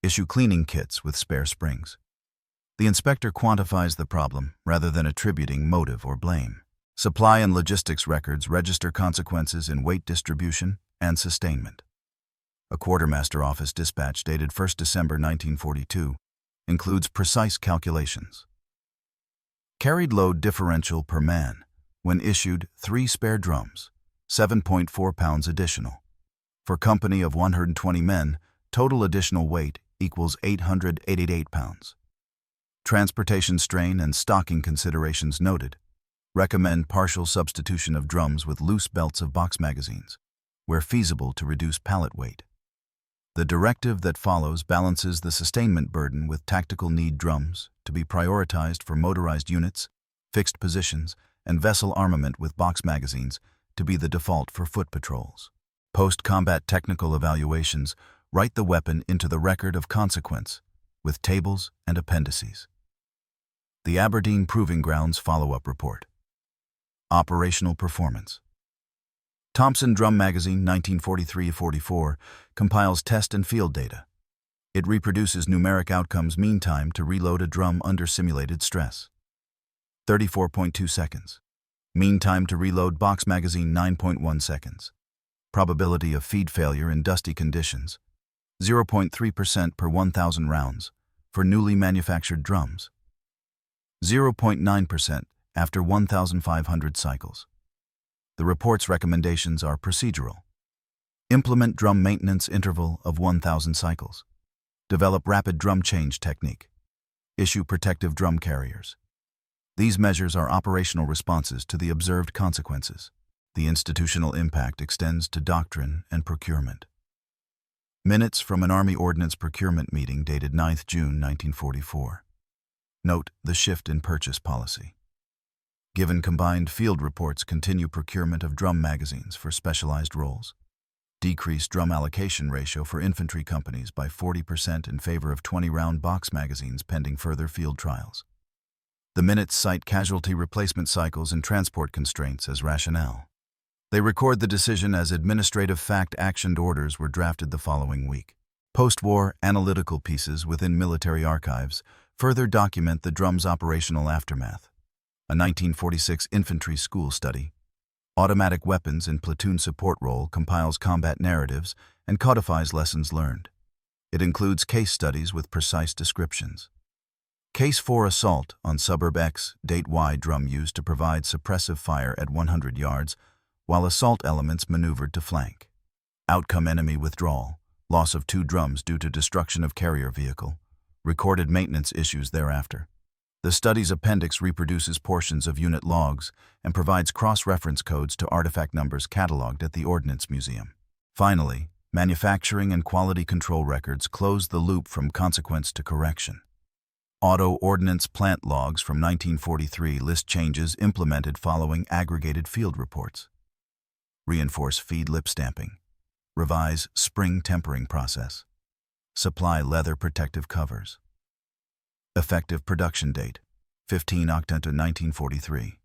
Issue cleaning kits with spare springs. The inspector quantifies the problem rather than attributing motive or blame. Supply and logistics records register consequences in weight distribution and sustainment. A quartermaster office dispatch dated 1 December 1942 includes precise calculations. Carried load differential per man when issued 3 spare drums, 7.4 pounds additional. For company of 120 men, total additional weight equals 888 pounds. Transportation strain and stocking considerations noted. Recommend partial substitution of drums with loose belts of box magazines, where feasible to reduce pallet weight. The directive that follows balances the sustainment burden with tactical need drums to be prioritized for motorized units, fixed positions, and vessel armament with box magazines to be the default for foot patrols. Post-combat technical evaluations write the weapon into the record of consequence with tables and appendices. The Aberdeen Proving Grounds Follow-Up Report. Operational Performance. Thompson Drum Magazine 1943-44 compiles test and field data. It reproduces numeric outcomes mean time to reload a drum under simulated stress. 34.2 seconds. Mean time to reload box magazine 9.1 seconds. Probability of feed failure in dusty conditions 0.3% per 1,000 rounds for newly manufactured drums. 0.9% after 1,500 cycles. The report's recommendations are procedural. Implement drum maintenance interval of 1,000 cycles. Develop rapid drum change technique. Issue protective drum carriers. These measures are operational responses to the observed consequences. The institutional impact extends to doctrine and procurement. Minutes from an Army Ordnance procurement meeting dated 9 June 1944. Note the shift in purchase policy. Given combined field reports continue procurement of drum magazines for specialized roles. Decrease drum allocation ratio for infantry companies by 40% in favor of 20-round box magazines pending further field trials. The minutes cite casualty replacement cycles and transport constraints as rationale. They record the decision as administrative fact-actioned orders were drafted the following week. Post-war analytical pieces within military archives further document the drum's operational aftermath. A 1946 infantry school study, Automatic Weapons in Platoon Support Role, compiles combat narratives and codifies lessons learned. It includes case studies with precise descriptions. Case 4 Assault on Suburb X, Date Y drum used to provide suppressive fire at 100 yards, while assault elements maneuvered to flank. Outcome enemy withdrawal, loss of 2 drums due to destruction of carrier vehicle, recorded maintenance issues thereafter. The study's appendix reproduces portions of unit logs and provides cross-reference codes to artifact numbers cataloged at the Ordnance Museum. Finally, manufacturing and quality control records close the loop from consequence to correction. Auto Ordnance plant logs from 1943 list changes implemented following aggregated field reports. Reinforce feed lip stamping. Revise spring tempering process. Supply leather protective covers. Effective production date, 15 October 1943.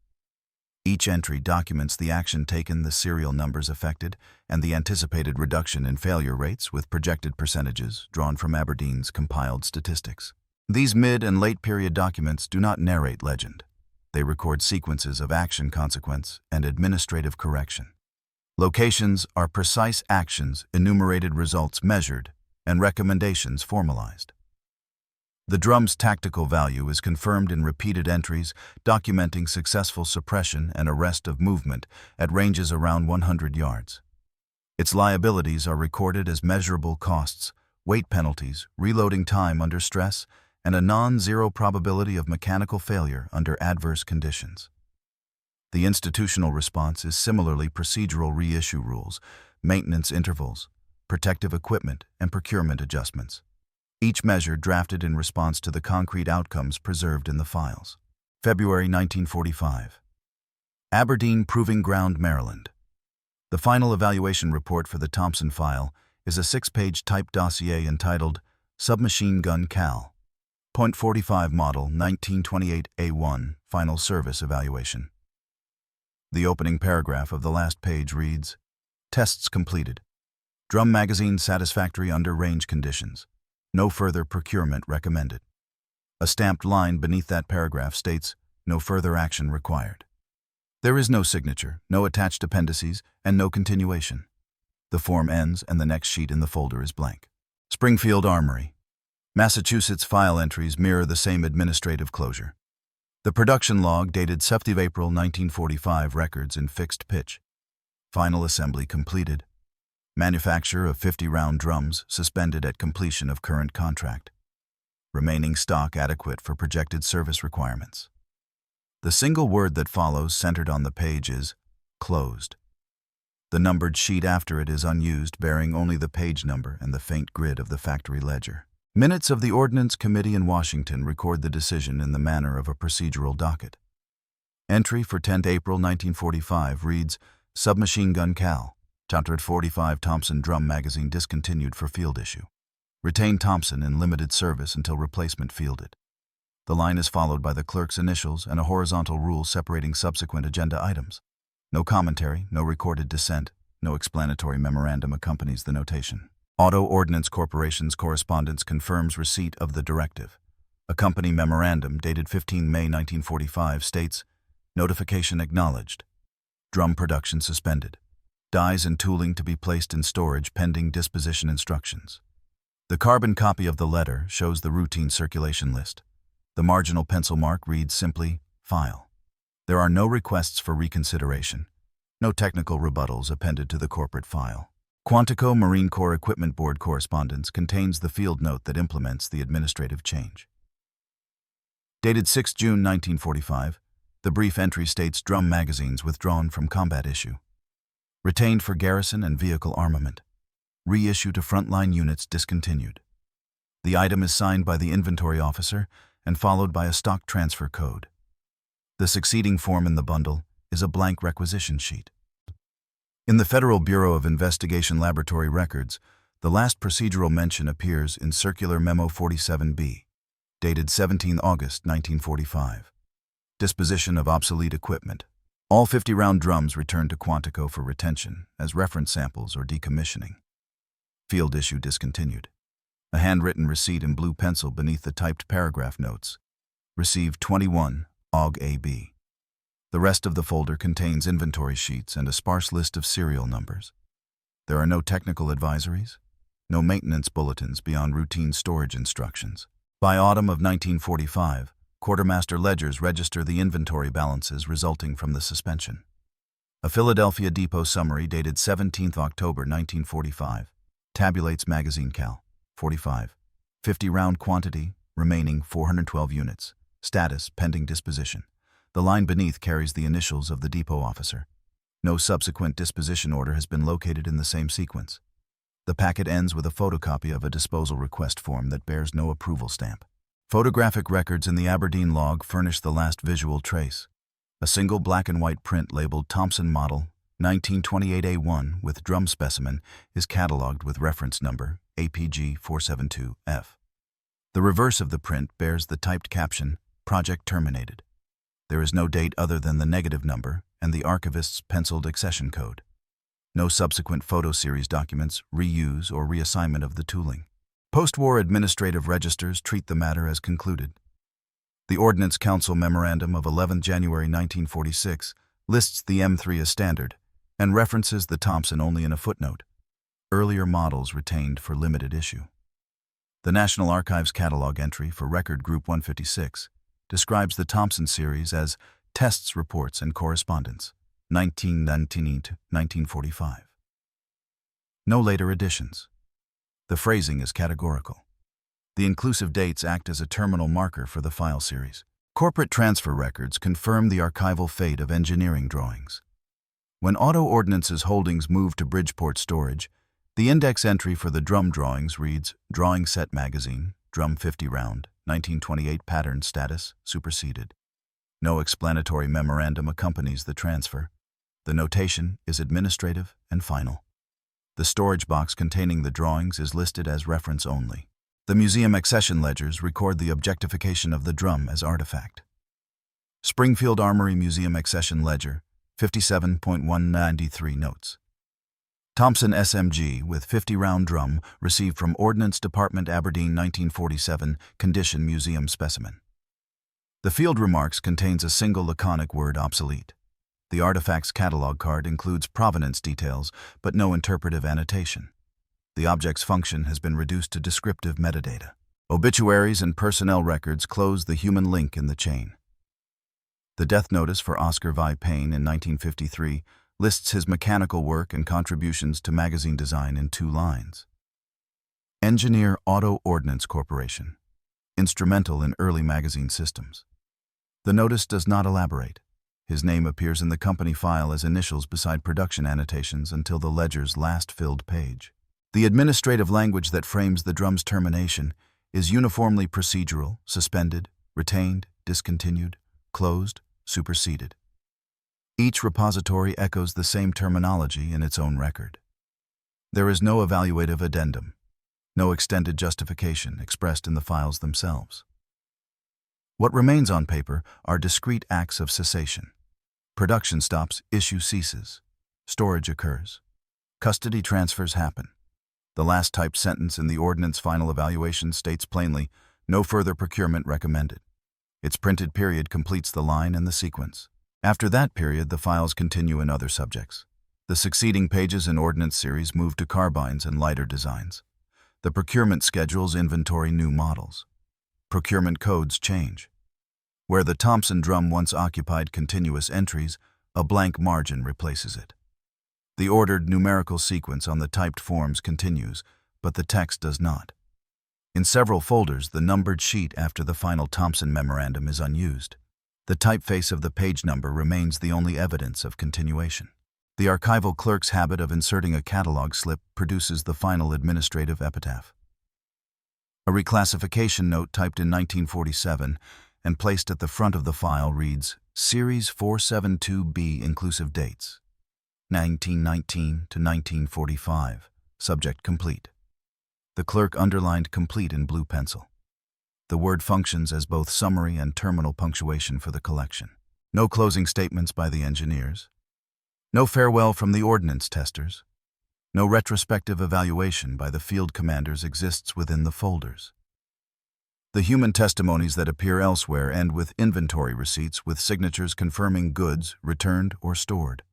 Each entry documents the action taken, the serial numbers affected, and the anticipated reduction in failure rates with projected percentages drawn from Aberdeen's compiled statistics. These mid- and late-period documents do not narrate legend. They record sequences of action consequence and administrative correction. Locations are precise actions, enumerated results measured, and recommendations formalized. The drum's tactical value is confirmed in repeated entries documenting successful suppression and arrest of movement at ranges around 100 yards. Its liabilities are recorded as measurable costs, weight penalties, reloading time under stress, and a non-zero probability of mechanical failure under adverse conditions. The institutional response is similarly procedural reissue rules, maintenance intervals, protective equipment, and procurement adjustments. Each measure drafted in response to the concrete outcomes preserved in the files. February 1945. Aberdeen Proving Ground, Maryland. The final evaluation report for the Thompson file is a 6-page typed dossier entitled Submachine Gun Cal. .45 Model 1928A1 Final Service Evaluation. The opening paragraph of the last page reads, Tests completed. Drum magazine satisfactory under range conditions. No further procurement recommended. A stamped line beneath that paragraph states, no further action required. There is no signature, no attached appendices, and no continuation. The form ends and the next sheet in the folder is blank. Springfield Armory. Massachusetts file entries mirror the same administrative closure. The production log dated 7 April 1945 records in fixed pitch. Final assembly completed. Manufacture of 50-round drums suspended at completion of current contract. Remaining stock adequate for projected service requirements. The single word that follows centered on the page is closed. The numbered sheet after it is unused, bearing only the page number and the faint grid of the factory ledger. Minutes of the Ordnance Committee in Washington record the decision in the manner of a procedural docket. Entry for 10 April 1945 reads, Submachine Gun Cal. Chapter 45 Thompson Drum Magazine discontinued for field issue. Retain Thompson in limited service until replacement fielded. The line is followed by the clerk's initials and a horizontal rule separating subsequent agenda items. No commentary, no recorded dissent, no explanatory memorandum accompanies the notation. Auto Ordnance Corporation's correspondence confirms receipt of the directive. A company memorandum dated 15 May 1945 states, Notification acknowledged. Drum production suspended. Dies and tooling to be placed in storage pending disposition instructions. The carbon copy of the letter shows the routine circulation list. The marginal pencil mark reads simply, File. There are no requests for reconsideration. No technical rebuttals appended to the corporate file. Quantico Marine Corps Equipment Board correspondence contains the field note that implements the administrative change. Dated 6 June 1945, the brief entry states drum magazines withdrawn from combat issue. Retained for garrison and vehicle armament. Reissue to frontline units discontinued. The item is signed by the inventory officer and followed by a stock transfer code. The succeeding form in the bundle is a blank requisition sheet. In the Federal Bureau of Investigation Laboratory Records, the last procedural mention appears in Circular Memo 47B, dated 17 August 1945. Disposition of obsolete equipment. All 50-round drums returned to Quantico for retention as reference samples or decommissioning. Field issue discontinued. A handwritten receipt in blue pencil beneath the typed paragraph notes. Received 21, AUG AB. The rest of the folder contains inventory sheets and a sparse list of serial numbers. There are no technical advisories, no maintenance bulletins beyond routine storage instructions. By autumn of 1945, quartermaster ledgers register the inventory balances resulting from the suspension. A Philadelphia Depot summary dated 17 October 1945 tabulates magazine cal. 45. 50-round quantity, remaining 412 units. Status, pending disposition. The line beneath carries the initials of the depot officer. No subsequent disposition order has been located in the same sequence. The packet ends with a photocopy of a disposal request form that bears no approval stamp. Photographic records in the Aberdeen log furnish the last visual trace. A single black and white print labeled Thompson Model 1928A1 with drum specimen is catalogued with reference number APG 472F. The reverse of the print bears the typed caption, Project Terminated. There is no date other than the negative number and the archivist's penciled accession code. No subsequent photo series documents, reuse, or reassignment of the tooling. Post-war administrative registers treat the matter as concluded. The Ordnance Council Memorandum of 11 January 1946 lists the M3 as standard and references the Thompson only in a footnote. Earlier models retained for limited issue. The National Archives catalog entry for Record Group 156 describes the Thompson series as Tests, Reports, and Correspondence, 1919 to 1945. No later additions. The phrasing is categorical. The inclusive dates act as a terminal marker for the file series. Corporate transfer records confirm the archival fate of engineering drawings. When Auto Ordnance's holdings moved to Bridgeport storage, the index entry for the drum drawings reads Drawing Set Magazine, Drum 50 Round, 1928 Pattern Status, Superseded. No explanatory memorandum accompanies the transfer. The notation is administrative and final. The storage box containing the drawings is listed as reference only. The museum accession ledgers record the objectification of the drum as artifact. Springfield Armory Museum Accession Ledger, 57.193 notes. Thompson SMG with 50-round drum received from Ordnance Department, Aberdeen, 1947, condition museum specimen. The field remarks contains a single laconic word, obsolete. The artifact's catalog card includes provenance details, but no interpretive annotation. The object's function has been reduced to descriptive metadata. Obituaries and personnel records close the human link in the chain. The death notice for Oscar Vi Payne in 1953 lists his mechanical work and contributions to magazine design in 2 lines. Engineer Auto Ordnance Corporation, instrumental in early magazine systems. The notice does not elaborate. His name appears in the company file as initials beside production annotations until the ledger's last filled page. The administrative language that frames the drum's termination is uniformly procedural, suspended, retained, discontinued, closed, superseded. Each repository echoes the same terminology in its own record. There is no evaluative addendum, no extended justification expressed in the files themselves. What remains on paper are discrete acts of cessation. Production stops, issue ceases. Storage occurs. Custody transfers happen. The last typed sentence in the Ordnance final evaluation states plainly, no further procurement recommended. Its printed period completes the line and the sequence. After that period, the files continue in other subjects. The succeeding pages in Ordnance series move to carbines and lighter designs. The procurement schedules inventory new models. Procurement codes change. Where the Thompson drum once occupied continuous entries, a blank margin replaces it. The ordered numerical sequence on the typed forms continues, but the text does not. In several folders, the numbered sheet after the final Thompson memorandum is unused. The typeface of the page number remains the only evidence of continuation. The archival clerk's habit of inserting a catalog slip produces the final administrative epitaph. A reclassification note typed in 1947 and placed at the front of the file reads, Series 472B inclusive dates, 1919 to 1945, subject complete. The clerk underlined complete in blue pencil. The word functions as both summary and terminal punctuation for the collection. No closing statements by the engineers. No farewell from the ordnance testers. No retrospective evaluation by the field commanders exists within the folders. The human testimonies that appear elsewhere end with inventory receipts with signatures confirming goods returned or stored.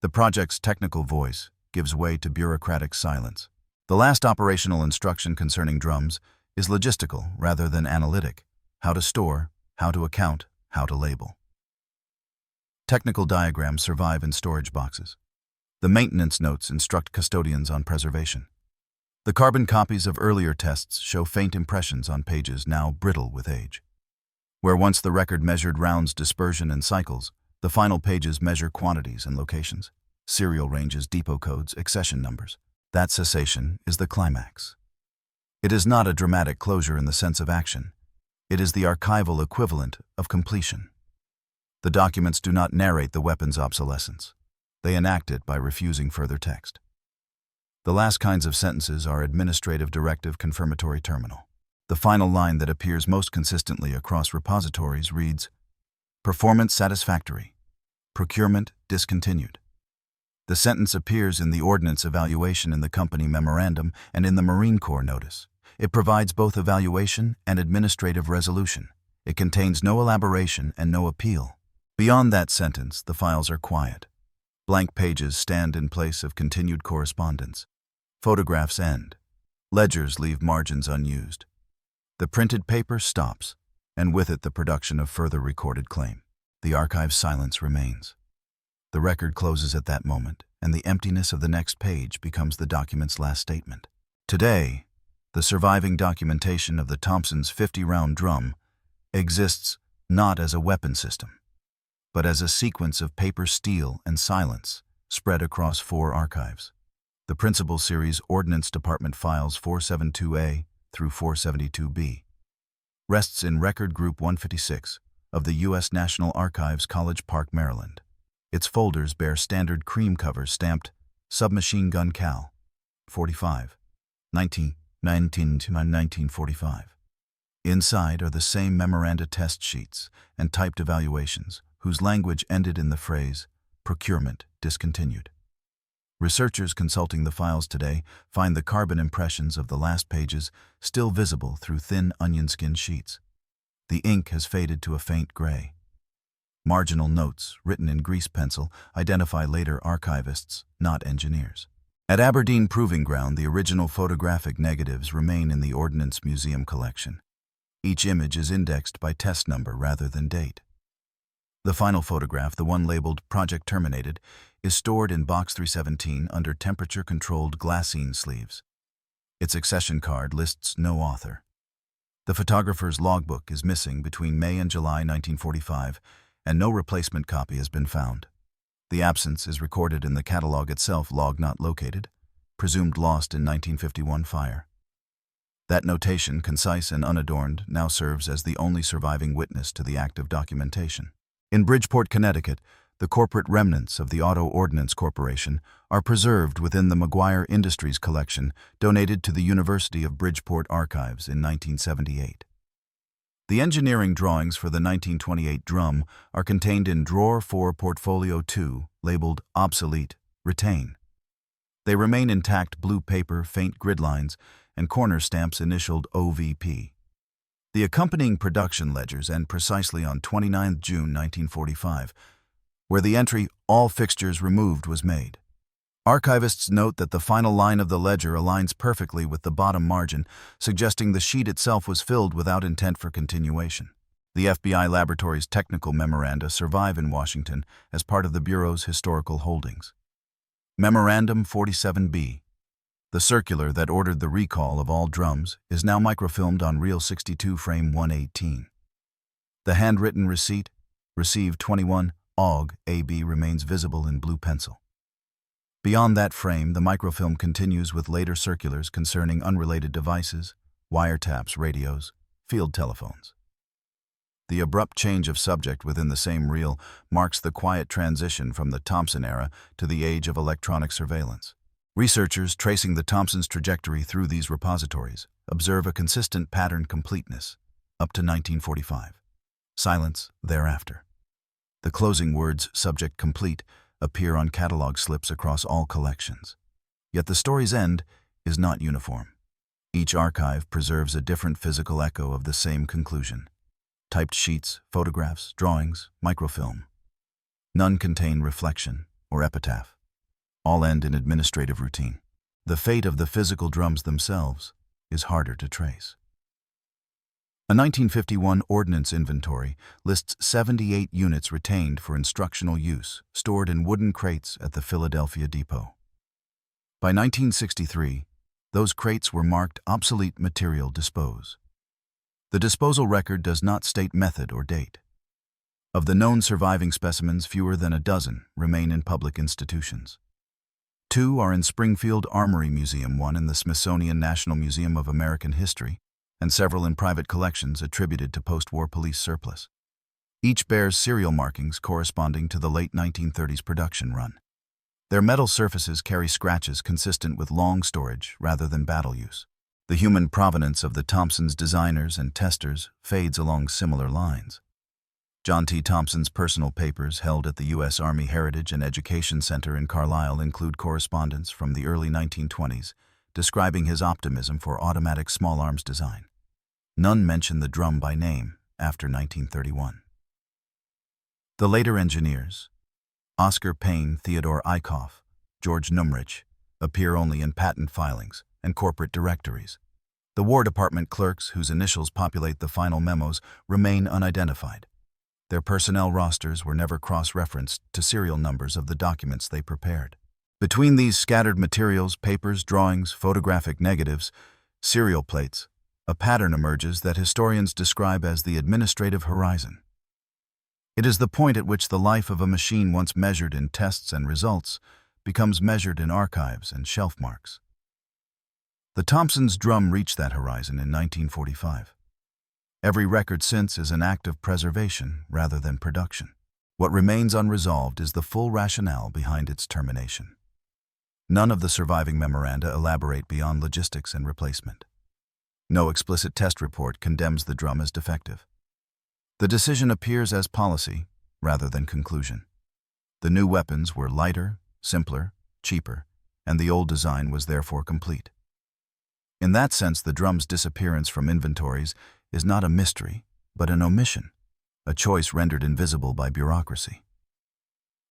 The project's technical voice gives way to bureaucratic silence. The last operational instruction concerning drums is logistical rather than analytic: how to store, how to account, how to label. Technical diagrams survive in storage boxes. The maintenance notes instruct custodians on preservation. The carbon copies of earlier tests show faint impressions on pages now brittle with age. Where once the record measured rounds, dispersion, and cycles, the final pages measure quantities and locations, serial ranges, depot codes, accession numbers. That cessation is the climax. It is not a dramatic closure in the sense of action. It is the archival equivalent of completion. The documents do not narrate the weapon's obsolescence. They enact it by refusing further text. The last kinds of sentences are administrative directive confirmatory terminal. The final line that appears most consistently across repositories reads, Performance satisfactory. Procurement discontinued. The sentence appears in the ordnance evaluation in the company memorandum and in the Marine Corps notice. It provides both evaluation and administrative resolution. It contains no elaboration and no appeal. Beyond that sentence, the files are quiet. Blank pages stand in place of continued correspondence. Photographs end. Ledgers leave margins unused. The printed paper stops, and with it the production of further recorded claim. The archive's silence remains. The record closes at that moment, and the emptiness of the next page becomes the document's last statement. Today, the surviving documentation of the Thompson's 50-round drum exists not as a weapon system, but as a sequence of paper, steel, and silence spread across 4 archives. The principal series Ordnance Department Files 472A through 472B rests in Record Group 156 of the U.S. National Archives, College Park, Maryland. Its folders bear standard cream covers stamped Submachine Gun Cal 45, 1919 to 1945. Inside are the same memoranda test sheets and typed evaluations, whose language ended in the phrase, procurement discontinued. Researchers consulting the files today find the carbon impressions of the last pages still visible through thin onion skin sheets. The ink has faded to a faint gray. Marginal notes, written in grease pencil, identify later archivists, not engineers. At Aberdeen Proving Ground, the original photographic negatives remain in the Ordnance Museum collection. Each image is indexed by test number rather than date. The final photograph, the one labeled Project Terminated, is stored in Box 317 under temperature-controlled glassine sleeves. Its accession card lists no author. The photographer's logbook is missing between May and July 1945, and no replacement copy has been found. The absence is recorded in the catalog itself, log not located, presumed lost in 1951 fire. That notation, concise and unadorned, now serves as the only surviving witness to the act of documentation. In Bridgeport, Connecticut, the corporate remnants of the Auto Ordnance Corporation are preserved within the McGuire Industries collection donated to the University of Bridgeport Archives in 1978. The engineering drawings for the 1928 drum are contained in Drawer 4 Portfolio 2, labeled Obsolete, Retain. They remain intact: blue paper, faint grid lines, and corner stamps initialed OVP. The accompanying production ledgers end precisely on 29 June 1945, where the entry, "All fixtures removed," was made. Archivists note that the final line of the ledger aligns perfectly with the bottom margin, suggesting the sheet itself was filled without intent for continuation. The FBI Laboratory's technical memoranda survive in Washington as part of the Bureau's historical holdings. Memorandum 47B. The circular that ordered the recall of all drums is now microfilmed on reel 62 frame 118. The handwritten receipt, received 21, AUG, AB remains visible in blue pencil. Beyond that frame, the microfilm continues with later circulars concerning unrelated devices, wiretaps, radios, field telephones. The abrupt change of subject within the same reel marks the quiet transition from the Thompson era to the age of electronic surveillance. Researchers tracing the Thompson's trajectory through these repositories observe a consistent pattern completeness up to 1945. Silence thereafter. The closing words, subject complete, appear on catalog slips across all collections. Yet the story's end is not uniform. Each archive preserves a different physical echo of the same conclusion. Typed sheets, photographs, drawings, microfilm. None contain reflection or epitaph. All end in administrative routine. The fate of the physical drums themselves is harder to trace. A 1951 ordnance inventory lists 78 units retained for instructional use, stored in wooden crates at the Philadelphia depot. By 1963, those crates were marked obsolete material dispose. The disposal record does not state method or date. Of the known surviving specimens, fewer than a dozen remain in public institutions. 2 are in Springfield Armory Museum, 1 in the Smithsonian National Museum of American History, and several in private collections attributed to post-war police surplus. Each bears serial markings corresponding to the late 1930s production run. Their metal surfaces carry scratches consistent with long storage rather than battle use. The human provenance of the Thompson's designers and testers fades along similar lines. John T. Thompson's personal papers held at the U.S. Army Heritage and Education Center in Carlisle include correspondence from the early 1920s describing his optimism for automatic small arms design. None mention the drum by name after 1931. The later engineers, Oscar Payne, Theodore Eickhoff, George Numrich, appear only in patent filings and corporate directories. The War Department clerks, whose initials populate the final memos, remain unidentified. Their personnel rosters were never cross-referenced to serial numbers of the documents they prepared. Between these scattered materials, papers, drawings, photographic negatives, serial plates, a pattern emerges that historians describe as the administrative horizon. It is the point at which the life of a machine once measured in tests and results becomes measured in archives and shelf marks. The Thompson's drum reached that horizon in 1945. Every record since is an act of preservation rather than production. What remains unresolved is the full rationale behind its termination. None of the surviving memoranda elaborate beyond logistics and replacement. No explicit test report condemns the drum as defective. The decision appears as policy rather than conclusion. The new weapons were lighter, simpler, cheaper, and the old design was therefore complete. In that sense, the drum's disappearance from inventories is not a mystery, but an omission, a choice rendered invisible by bureaucracy.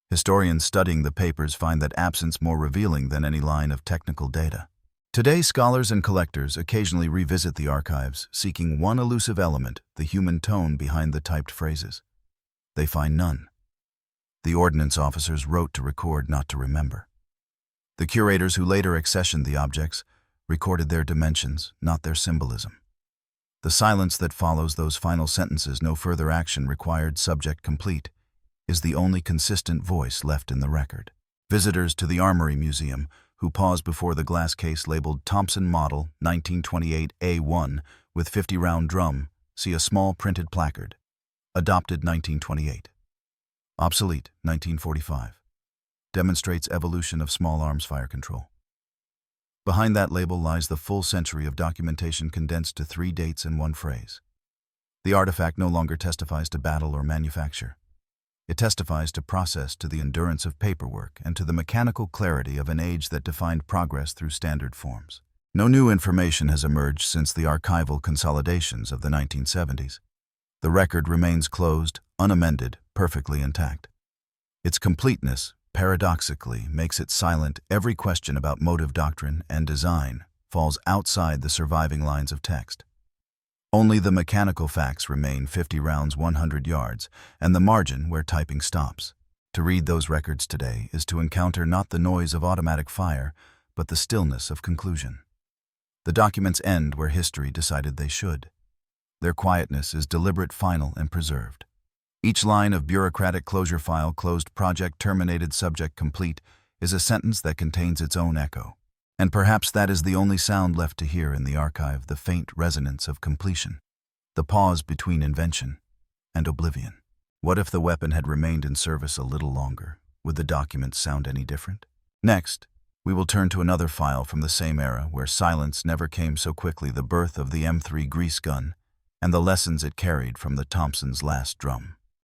Historians studying the papers find that absence more revealing than any line of technical data. Today, scholars and collectors occasionally revisit the archives, seeking one elusive element, the human tone behind the typed phrases. They find none. The ordnance officers wrote to record, not to remember. The curators who later accessioned the objects recorded their dimensions, not their symbolism. The silence that follows those final sentences, "no further action required, subject complete," is the only consistent voice left in the record. Visitors to the Armory Museum, who pause before the glass case labeled Thompson Model 1928 A1 with 50-round drum, see a small printed placard. Adopted 1928. Obsolete 1945. Demonstrates evolution of small arms fire control. Behind that label lies the full century of documentation condensed to 3 dates and 1 phrase. The artifact no longer testifies to battle or manufacture. It testifies to process, to the endurance of paperwork, and to the mechanical clarity of an age that defined progress through standard forms. No new information has emerged since the archival consolidations of the 1970s. The record remains closed, unamended, perfectly intact. Its completeness, paradoxically, makes it silent. Every question about motive doctrine and design falls outside the surviving lines of text. Only the mechanical facts remain: 50 rounds, 100 yards, and the margin where typing stops. To read those records today is to encounter not the noise of automatic fire, but the stillness of conclusion. The documents end where history decided they should. Their quietness is deliberate, final, and preserved. Each line of bureaucratic closure file, closed project, terminated, subject complete, is a sentence that contains its own echo. And perhaps that is the only sound left to hear in the archive, the faint resonance of completion, the pause between invention and oblivion. What if the weapon had remained in service a little longer? Would the documents sound any different? Next, we will turn to another file from the same era where silence never came so quickly, the birth of the M3 grease gun and the lessons it carried from the Thompson's last drum.